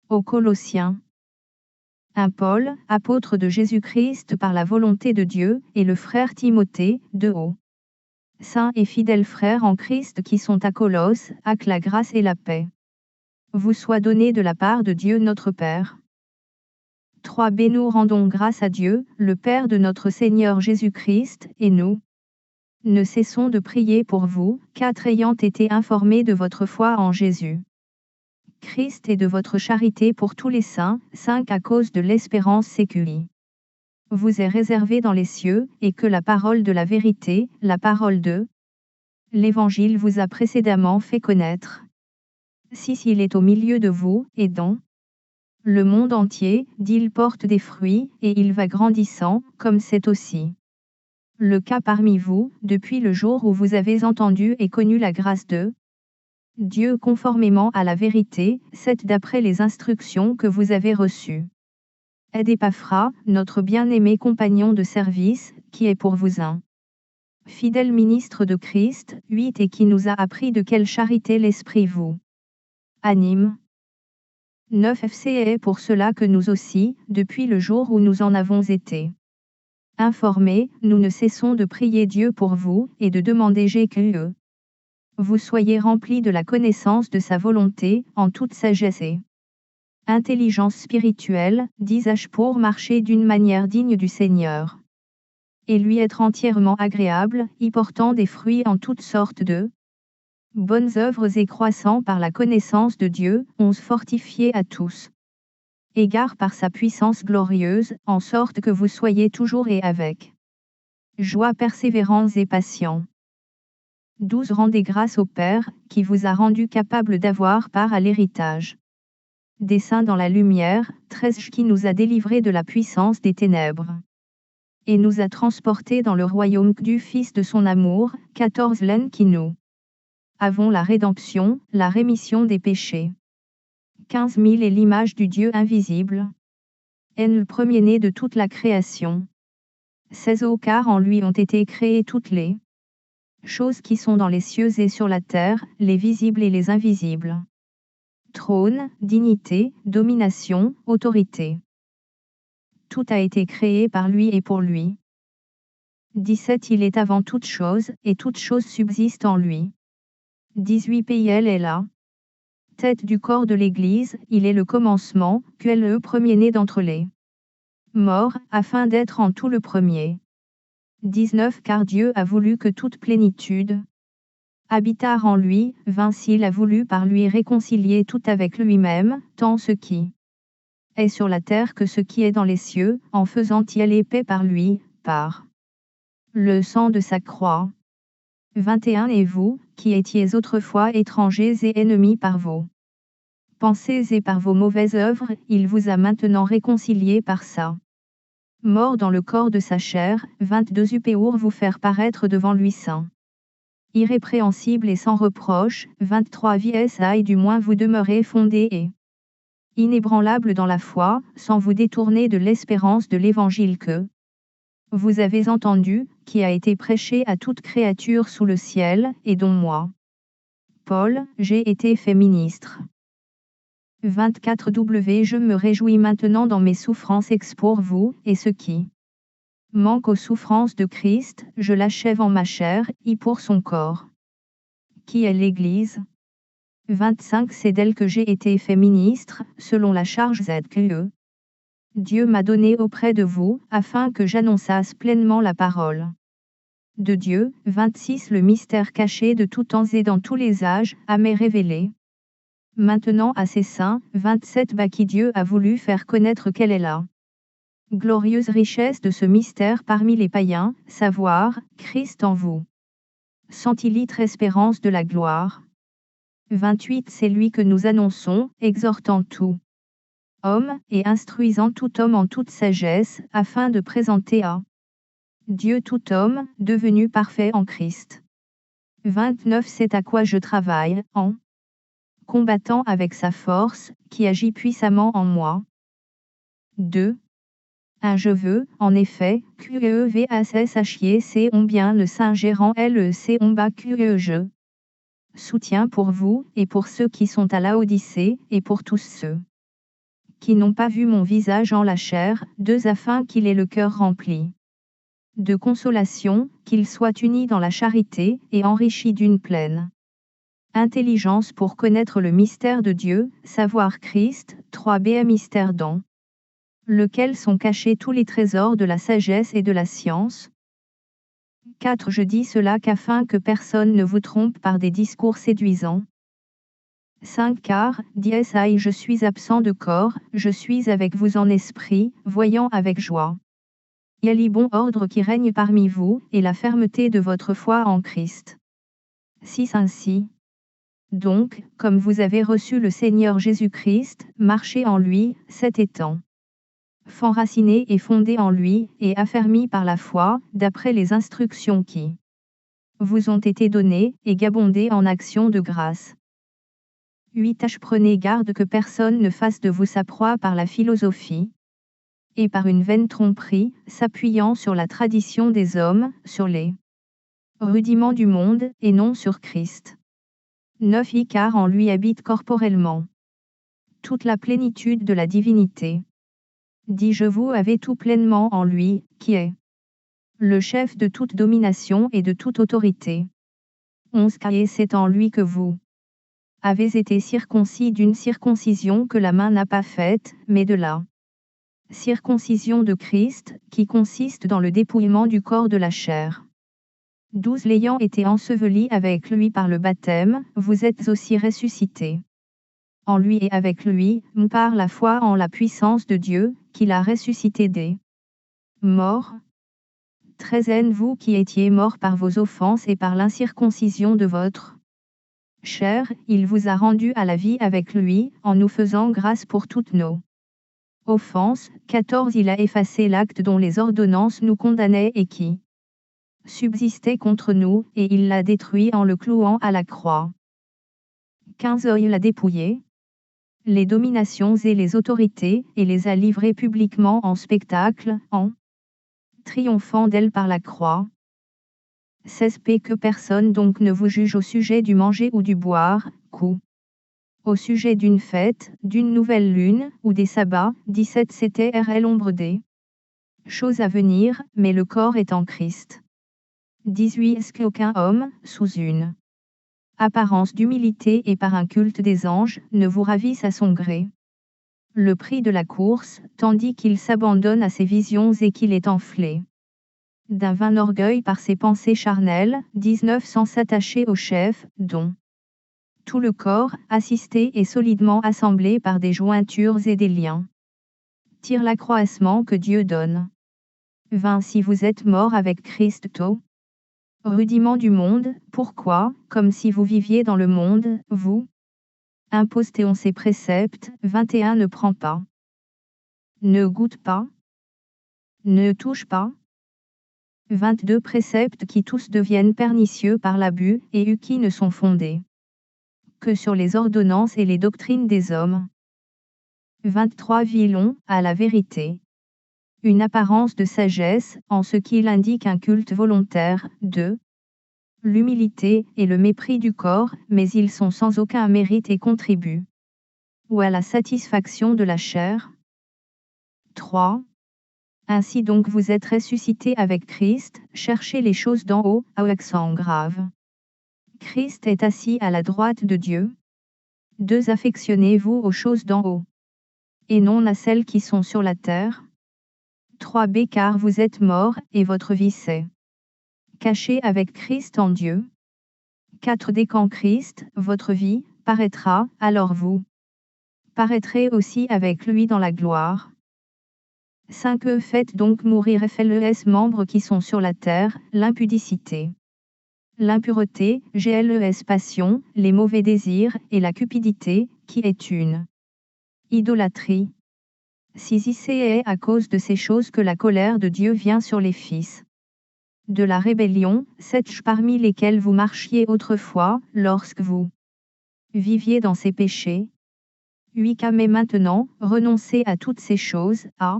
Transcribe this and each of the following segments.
Aux Colossiens. Un Paul, apôtre de Jésus-Christ par la volonté de Dieu, et le frère Timothée, de haut. Saints et fidèles frères en Christ qui sont à Colosse, à que la grâce et la paix vous soient données de la part de Dieu notre Père. 3b Nous rendons grâce à Dieu, le Père de notre Seigneur Jésus-Christ, et nous ne cessons de prier pour vous, 4 Ayant été informés de votre foi en Jésus Christ et de votre charité pour tous les saints, 5 À cause de l'espérance séculie vous est réservée dans les cieux, et que la parole de la vérité, la parole de l'Évangile vous a précédemment fait connaître. 6 Il est au milieu de vous, et dans le monde entier, il porte des fruits, et il va grandissant, comme c'est aussi le cas parmi vous, depuis le jour où vous avez entendu et connu la grâce de Dieu conformément à la vérité, 7 D'après les instructions que vous avez reçues. Aide Épaphras, notre bien-aimé compagnon de service, qui est pour vous un fidèle ministre de Christ, 8 Et qui nous a appris de quelle charité l'Esprit vous anime. 9 FC est pour cela que nous aussi, depuis le jour où nous en avons été informés, nous ne cessons de prier Dieu pour vous, et de demander que vous soyez remplis de la connaissance de sa volonté, en toute sagesse et intelligence spirituelle, disais-je, pour marcher d'une manière digne du Seigneur, et lui être entièrement agréable, y portant des fruits en toutes sortes de bonnes œuvres et croissant par la connaissance de Dieu, 11 Fortifiés à tous égard par sa puissance glorieuse, en sorte que vous soyez toujours et avec joie persévérants et patients. 12 Rendez grâce au Père, qui vous a rendu capable d'avoir part à l'héritage des saints dans la lumière, 13 Qui nous a délivrés de la puissance des ténèbres et nous a transportés dans le royaume du Fils de son amour, 14 L'un qui nous avons la rédemption, la rémission des péchés. 15 000 est l'image du Dieu invisible. N le premier-né de toute la création. 16 Car en lui ont été créées toutes les choses qui sont dans les cieux et sur la terre, les visibles et les invisibles. Trône, dignité, domination, autorité. Tout a été créé par lui et pour lui. 17 Il est avant toute chose, et toute chose subsiste en lui. 18 Elle est là. Tête du corps de l'Église, il est le commencement, qu'elle le premier-né d'entre les morts, afin d'être en tout le premier. 19 Car Dieu a voulu que toute plénitude habitât en lui, 20 S'il a voulu par lui réconcilier tout avec lui-même, tant ce qui est sur la terre que ce qui est dans les cieux, en faisant y aller paix par lui, par le sang de sa croix. 21 Et vous, qui étiez autrefois étrangers et ennemis par vos pensées et par vos mauvaises œuvres, il vous a maintenant réconciliés par sa mort dans le corps de sa chair, 22 Pour vous faire paraître devant lui saint, irrépréhensible et sans reproche, 23 Et du moins vous demeurez fondés et inébranlables dans la foi, sans vous détourner de l'espérance de l'Évangile que vous avez entendu, qui a été prêché à toute créature sous le ciel, et dont moi, Paul, j'ai été fait ministre. 24 Je me réjouis maintenant dans mes souffrances pour vous, et ce qui manque aux souffrances de Christ, je l'achève en ma chair, y pour son corps, qui est l'Église. 25 C'est d'elle que j'ai été fait ministre, selon la charge que Dieu m'a donnée auprès de vous, afin que j'annonçasse pleinement la parole de Dieu. 26 Le mystère caché de tout temps et dans tous les âges, à m'est révélé maintenant à ses saints. 27 Qui Dieu a voulu faire connaître quelle est la glorieuse richesse de ce mystère parmi les païens, savoir, Christ en vous. Centilitre espérance de la gloire. 28 C'est lui que nous annonçons, exhortant tout homme, et instruisant tout homme en toute sagesse, afin de présenter à Dieu tout homme, devenu parfait en Christ. 29 C'est à quoi je travaille, en combattant avec sa force, qui agit puissamment en moi. 2. Je veux, en effet, que VASSHIEC on bien le Saint-Gérant LEC on bas que je soutiens pour vous, et pour ceux qui sont à Laodicée, et pour tous ceux qui n'ont pas vu mon visage en la chair, 2 afin qu'il ait le cœur rempli de consolation, qu'il soit uni dans la charité, et enrichi d'une pleine intelligence pour connaître le mystère de Dieu, savoir Christ, 3b mystère dans lequel sont cachés tous les trésors de la sagesse et de la science. 4. Je dis cela qu'afin que personne ne vous trompe par des discours séduisants. 5. Car, dit Esaïe, je suis absent de corps, je suis avec vous en esprit, voyant avec joie. Il y a le bon ordre qui règne parmi vous, et la fermeté de votre foi en Christ. 6. Ainsi donc, comme vous avez reçu le Seigneur Jésus-Christ, marchez en lui, cet étant enraciné et fondé en lui, et affermi par la foi, d'après les instructions qui vous ont été données, et gabondez en actions de grâce. 8. Prenez garde que personne ne fasse de vous sa proie par la philosophie, et par une vaine tromperie, s'appuyant sur la tradition des hommes, sur les rudiments du monde, et non sur Christ. 9. Car en lui habite corporellement toute la plénitude de la divinité. 10. Je vous avez tout pleinement en lui, qui est le chef de toute domination et de toute autorité. 11. Car c'est en lui que vous avez été circoncis d'une circoncision que la main n'a pas faite, mais de la circoncision de Christ, qui consiste dans le dépouillement du corps de la chair. 12. L'ayant été enseveli avec lui par le baptême, vous êtes aussi ressuscités en lui et avec lui, par la foi en la puissance de Dieu, qui l'a ressuscité des morts. 13. Vous qui étiez morts par vos offenses et par l'incirconcision de votre chair, il vous a rendus à la vie avec lui, en nous faisant grâce pour toutes nos offenses. 14. Il a effacé l'acte dont les ordonnances nous condamnaient et qui subsistait contre nous, et il l'a détruit en le clouant à la croix. 15. Il a dépouillé les dominations et les autorités, et les a livrées publiquement en spectacle, en triomphant d'elles par la croix. 16. Que personne donc ne vous juge au sujet du manger ou du boire, au sujet d'une fête, d'une nouvelle lune, ou des sabbats. 17. C'était l'ombre des choses à venir, mais le corps est en Christ. 18. Est-ce qu'aucun homme, sous une apparence d'humilité et par un culte des anges, ne vous ravisse à son gré le prix de la course, tandis qu'il s'abandonne à ses visions et qu'il est enflé d'un vain orgueil par ses pensées charnelles. 19. Sans s'attacher au chef, dont tout le corps, assisté et solidement assemblé par des jointures et des liens, tire l'accroissement que Dieu donne. 20. Si vous êtes mort avec Christ au rudiment du monde, pourquoi, comme si vous viviez dans le monde, vous impostez ses préceptes. 21. Ne prends pas, ne goûte pas, ne touche pas. 22. Préceptes qui tous deviennent pernicieux par l'abus, et qui ne sont fondés que sur les ordonnances et les doctrines des hommes. 23. Villons, à la vérité, une apparence de sagesse, en ce qu'il indique un culte volontaire. 2. L'humilité et le mépris du corps, mais ils sont sans aucun mérite et contribuent ou à la satisfaction de la chair. 3. Ainsi donc vous êtes ressuscités avec Christ, cherchez les choses d'en haut, à accent grave. Christ est assis à la droite de Dieu. 2. Affectionnez-vous aux choses d'en haut, et non à celles qui sont sur la terre. 3b Car vous êtes morts, et votre vie s'est cachée avec Christ en Dieu. 4d Quand Christ, votre vie, paraîtra, alors vous paraîtrez aussi avec lui dans la gloire. 5. Faites donc mourir les membres qui sont sur la terre, l'impudicité, l'impureté, les passions, les mauvais désirs, et la cupidité, qui est une idolâtrie. 6. C'est à cause de ces choses que la colère de Dieu vient sur les fils de la rébellion, 7. Parmi lesquels vous marchiez autrefois, lorsque vous viviez dans ces péchés. 8. Mais maintenant, renoncez à toutes ces choses, à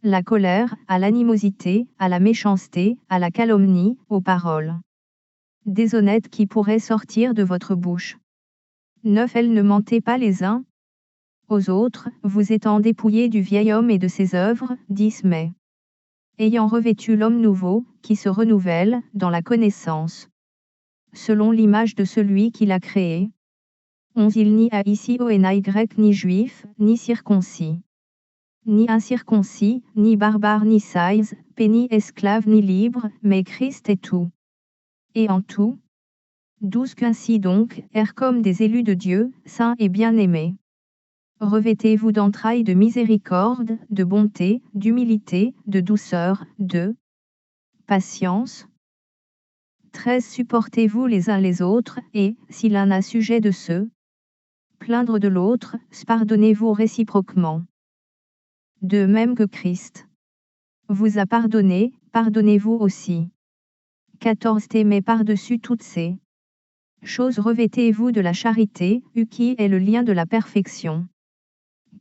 la colère, à l'animosité, à la méchanceté, à la calomnie, aux paroles déshonnêtes qui pourraient sortir de votre bouche. 9. Ne mentez pas les uns aux autres, vous étant dépouillés du vieil homme et de ses œuvres, 10 mai. Ayant revêtu l'homme nouveau, qui se renouvelle, dans la connaissance, selon l'image de celui qui l'a créé. 11 Il n'y a ici Oéna grec ni juif, ni circoncis, ni incirconcis, ni barbare ni saïs, ni esclave ni libre, mais Christ est tout. Et en tout. 12 Qu'ainsi donc, errent comme des élus de Dieu, saints et bien-aimés. Revêtez-vous d'entrailles de miséricorde, de bonté, d'humilité, de douceur, de patience. 13 Supportez-vous les uns les autres, et, si l'un a sujet de se plaindre de l'autre, pardonnez-vous réciproquement. De même que Christ vous a pardonné, pardonnez-vous aussi. 14 Aimez par-dessus toutes ces choses, revêtez-vous de la charité, qui est le lien de la perfection.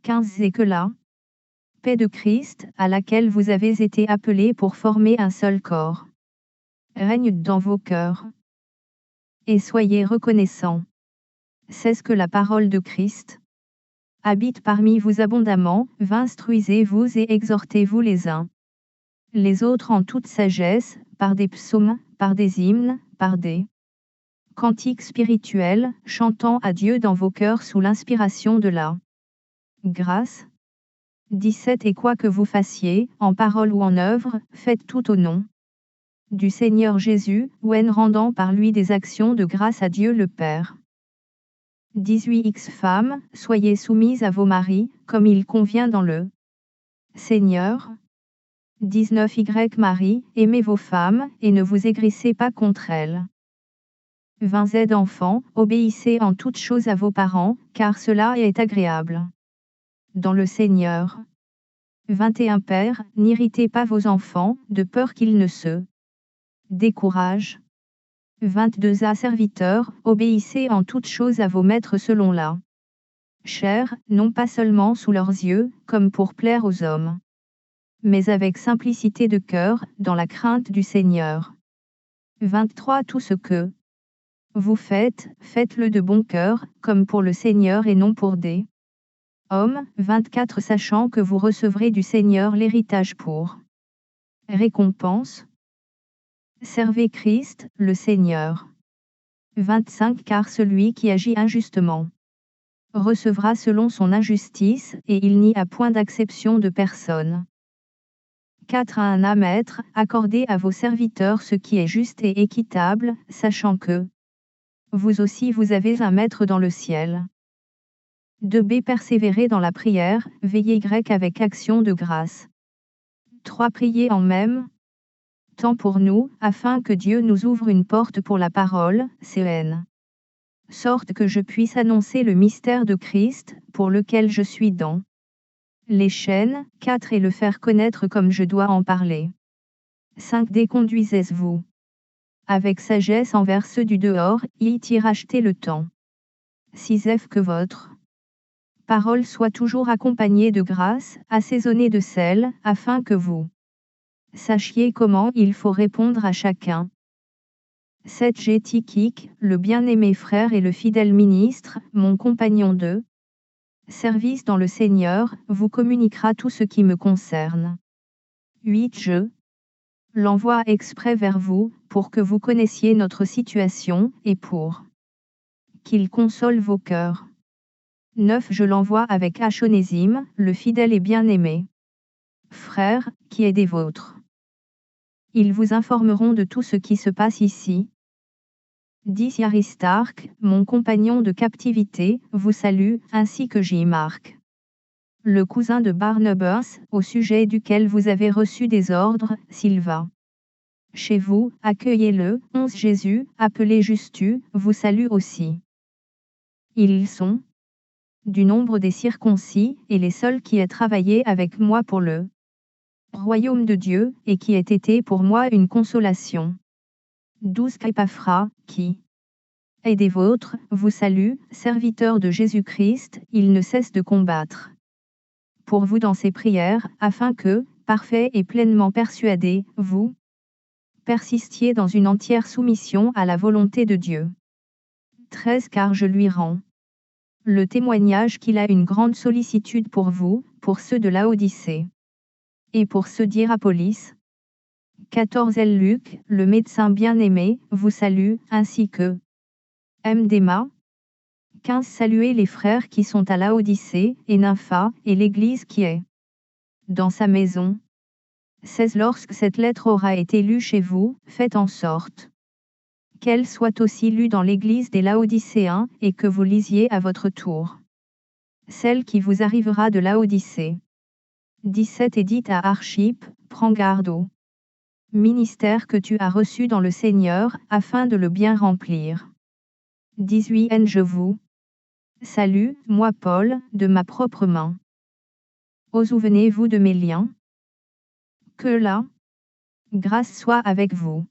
15 Et que la paix de Christ, à laquelle vous avez été appelés pour former un seul corps, règne dans vos cœurs. Et soyez reconnaissants. C'est ce que la parole de Christ habite parmi vous abondamment, instruisez-vous et exhortez-vous les uns les autres en toute sagesse, par des psaumes, par des hymnes, par des cantiques spirituels, chantant à Dieu dans vos cœurs sous l'inspiration de la grâce. 17 Et quoi que vous fassiez, en parole ou en œuvre, faites tout au nom du Seigneur Jésus, ou en rendant par lui des actions de grâce à Dieu le Père. 18 X Femmes, soyez soumises à vos maris, comme il convient dans le Seigneur. 19 Y Marie, aimez vos femmes, et ne vous aigrissez pas contre elles. 20 Z Enfants, obéissez en toutes choses à vos parents, car cela est agréable dans le Seigneur. 21 Pères, n'irritez pas vos enfants, de peur qu'ils ne se découragent. 22 A Serviteurs, obéissez en toutes choses à vos maîtres selon la chair, non pas seulement sous leurs yeux, comme pour plaire aux hommes, mais avec simplicité de cœur, dans la crainte du Seigneur. 23 Tout ce que vous faites, faites-le de bon cœur, comme pour le Seigneur et non pour des hommes. 24 Sachant que vous recevrez du Seigneur l'héritage pour récompense. Servez Christ, le Seigneur. 25 Car celui qui agit injustement recevra selon son injustice, et il n'y a point d'acception de personne. 4 À un maître, accordez à vos serviteurs ce qui est juste et équitable, sachant que vous aussi vous avez un maître dans le ciel. 2b Persévérez dans la prière, veillez avec action de grâce. 3 Priez en même temps pour nous, afin que Dieu nous ouvre une porte pour la parole, CN. Sorte que je puisse annoncer le mystère de Christ, pour lequel je suis dans les chaînes. 4 Et le faire connaître comme je dois en parler. 5 Déconduisez-vous avec sagesse envers ceux du dehors, y rachetez le temps. 6 F Que votre parole soit toujours accompagnée de grâce, assaisonnée de sel, afin que vous sachiez comment il faut répondre à chacun. 7 G Tikik, le bien-aimé frère et le fidèle ministre, mon compagnon de service dans le Seigneur, vous communiquera tout ce qui me concerne. 8 Je l'envoie exprès vers vous, pour que vous connaissiez notre situation, et pour qu'il console vos cœurs. 9 Je l'envoie avec Achonésime, le fidèle et bien-aimé frère, qui est des vôtres. Ils vous informeront de tout ce qui se passe ici. 10 Aristarque, mon compagnon de captivité, vous salue, ainsi que J-Marc, le cousin de Barnabas, au sujet duquel vous avez reçu des ordres, s'il va chez vous, accueillez-le. 11 Jésus, appelé Justus, vous salue aussi. Ils sont du nombre des circoncis, et les seuls qui aient travaillé avec moi pour le royaume de Dieu, et qui aient été pour moi une consolation. 12 Épaphras, qui est des vôtres, vous salue, serviteur de Jésus-Christ, il ne cesse de combattre pour vous dans ses prières, afin que, parfait et pleinement persuadé, vous persistiez dans une entière soumission à la volonté de Dieu. 13 Car je lui rends le témoignage qu'il a une grande sollicitude pour vous, pour ceux de Laodicée. Et pour ceux d'Hierapolis. 14 Luc, le médecin bien-aimé, vous salue, ainsi que M. Déma. 15 Saluez les frères qui sont à Laodicée, et Nympha, et l'Église qui est dans sa maison. 16 Lorsque cette lettre aura été lue chez vous, faites en sorte qu'elle soit aussi lue dans l'Église des Laodicéens, et que vous lisiez à votre tour celle qui vous arrivera de Laodicée. 17 Et dites à Archippe, prends garde au ministère que tu as reçu dans le Seigneur, afin de le bien remplir. 18 Je vous salue, moi Paul, de ma propre main. Ô souvenez-vous de mes liens. Que la grâce soit avec vous.